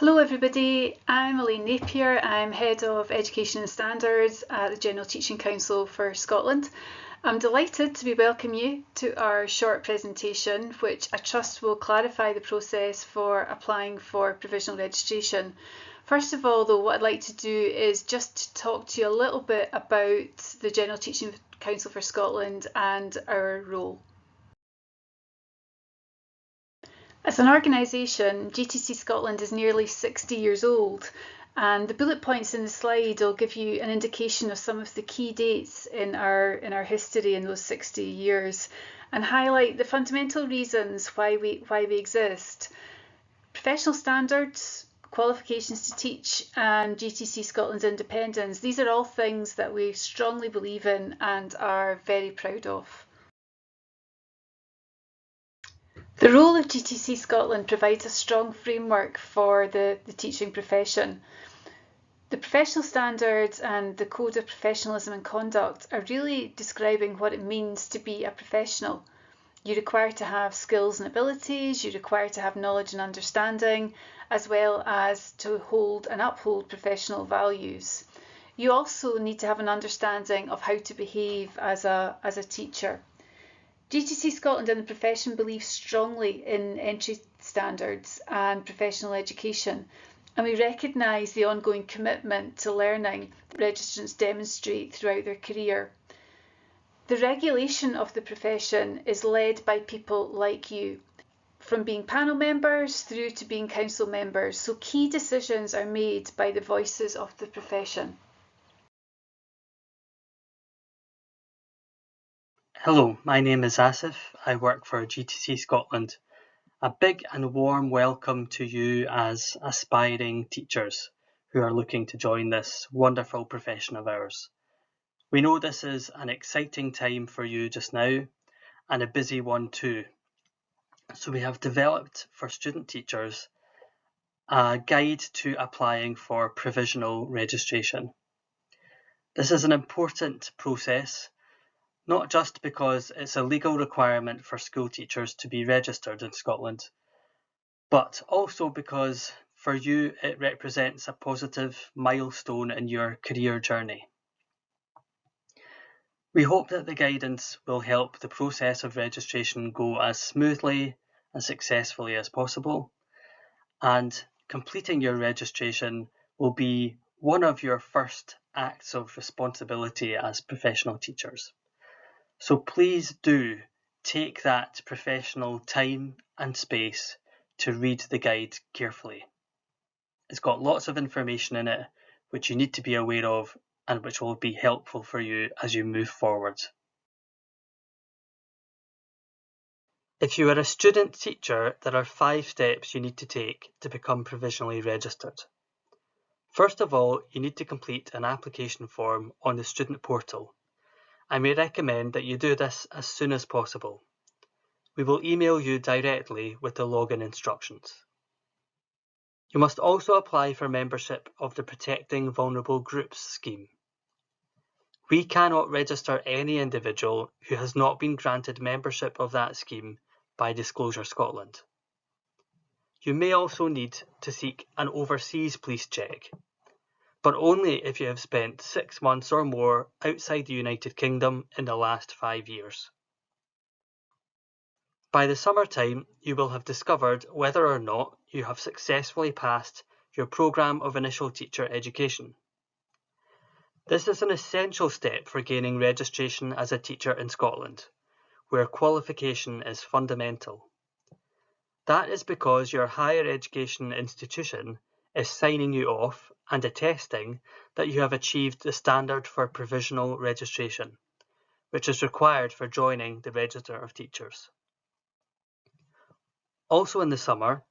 Hello everybody, I'm Elaine Napier. I'm Head of Education and Standards at the General Teaching Council for Scotland. I'm delighted to be welcoming you to our short presentation, which I trust will clarify the process for applying for provisional registration. First of all, though, what I'd like to do is just talk to you a little bit about the General Teaching Council for Scotland and our role. As an organisation, GTC Scotland is nearly 60 years old, and the bullet points in the slide will give you an indication of some of the key dates in our history in those 60 years and highlight the fundamental reasons why we exist. Professional standards, qualifications to teach, and GTC Scotland's independence, these are all things that we strongly believe in and are very proud of. The role of GTC Scotland provides a strong framework for the teaching profession. The professional standards and the code of professionalism and conduct are really describing what it means to be a professional. You're required to have skills and abilities, you're required to have knowledge and understanding, as well as to hold and uphold professional values. You also need to have an understanding of how to behave as a teacher. GTC Scotland and the profession believe strongly in entry standards and professional education, and we recognise the ongoing commitment to learning that registrants demonstrate throughout their career. The regulation of the profession is led by people like you, from being panel members through to being council members, so key decisions are made by the voices of the profession. Hello, my name is Asif. I work for GTC Scotland. A big and warm welcome to you as aspiring teachers who are looking to join this wonderful profession of ours. We know this is an exciting time for you just now and a busy one too. So we have developed for student teachers a guide to applying for provisional registration. This is an important process, not just because it's a legal requirement for school teachers to be registered in Scotland, but also because for you it represents a positive milestone in your career journey. We hope that the guidance will help the process of registration go as smoothly and successfully as possible, and completing your registration will be one of your first acts of responsibility as professional teachers. So please do take that professional time and space to read the guide carefully. It's got lots of information in it which you need to be aware of and which will be helpful for you as you move forward. If you are a student teacher, there are 5 steps you need to take to become provisionally registered. First of all, you need to complete an application form on the student portal. I may recommend that you do this as soon as possible. We will email you directly with the login instructions. You must also apply for membership of the Protecting Vulnerable Groups scheme. We cannot register any individual who has not been granted membership of that scheme by Disclosure Scotland. You may also need to seek an overseas police check, but only if you have spent 6 months or more outside the United Kingdom in the last 5 years. By the summertime, you will have discovered whether or not you have successfully passed your programme of initial teacher education. This is an essential step for gaining registration as a teacher in Scotland, where qualification is fundamental. That is because your higher education institution is signing you off and attesting that you have achieved the standard for provisional registration, which is required for joining the Register of Teachers. Also in the summer,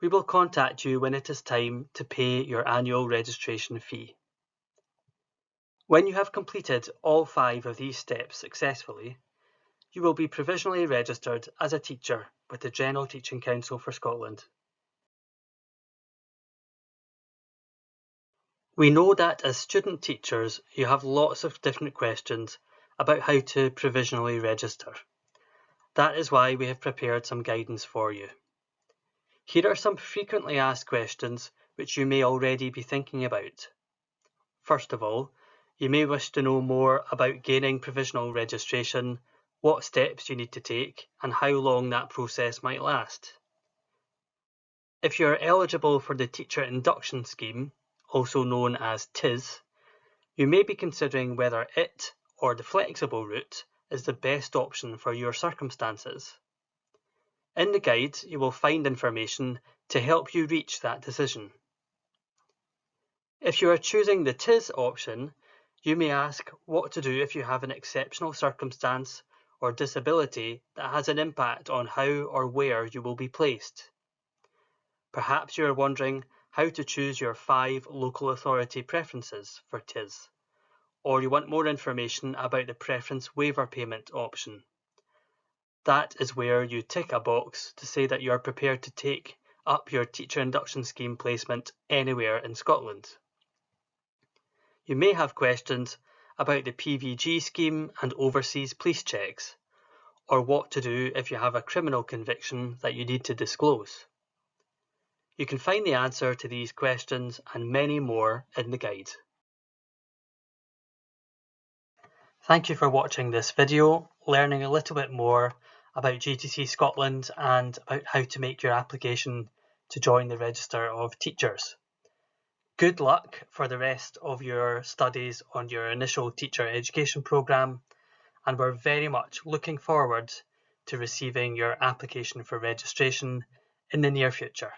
we will contact you when it is time to pay your annual registration fee. When you have completed all 5 of these steps successfully, you will be provisionally registered as a teacher with the General Teaching Council for Scotland. We know that as student teachers, you have lots of different questions about how to provisionally register. That is why we have prepared some guidance for you. Here are some frequently asked questions which you may already be thinking about. First of all, you may wish to know more about gaining provisional registration, what steps you need to take, and how long that process might last. If you are eligible for the Teacher Induction Scheme, also known as TIS, you may be considering whether it, or the flexible route, is the best option for your circumstances. In the guide, you will find information to help you reach that decision. If you are choosing the TIS option, you may ask what to do if you have an exceptional circumstance or disability that has an impact on how or where you will be placed. Perhaps you are wondering how to choose your 5 local authority preferences for TIS, or you want more information about the preference waiver payment option. That is where you tick a box to say that you are prepared to take up your Teacher Induction Scheme placement anywhere in Scotland. You may have questions about the PVG scheme and overseas police checks, or what to do if you have a criminal conviction that you need to disclose. You can find the answer to these questions and many more in the guide. Thank you for watching this video, learning a little bit more about GTC Scotland and about how to make your application to join the Register of Teachers. Good luck for the rest of your studies on your initial teacher education programme, and we're very much looking forward to receiving your application for registration in the near future.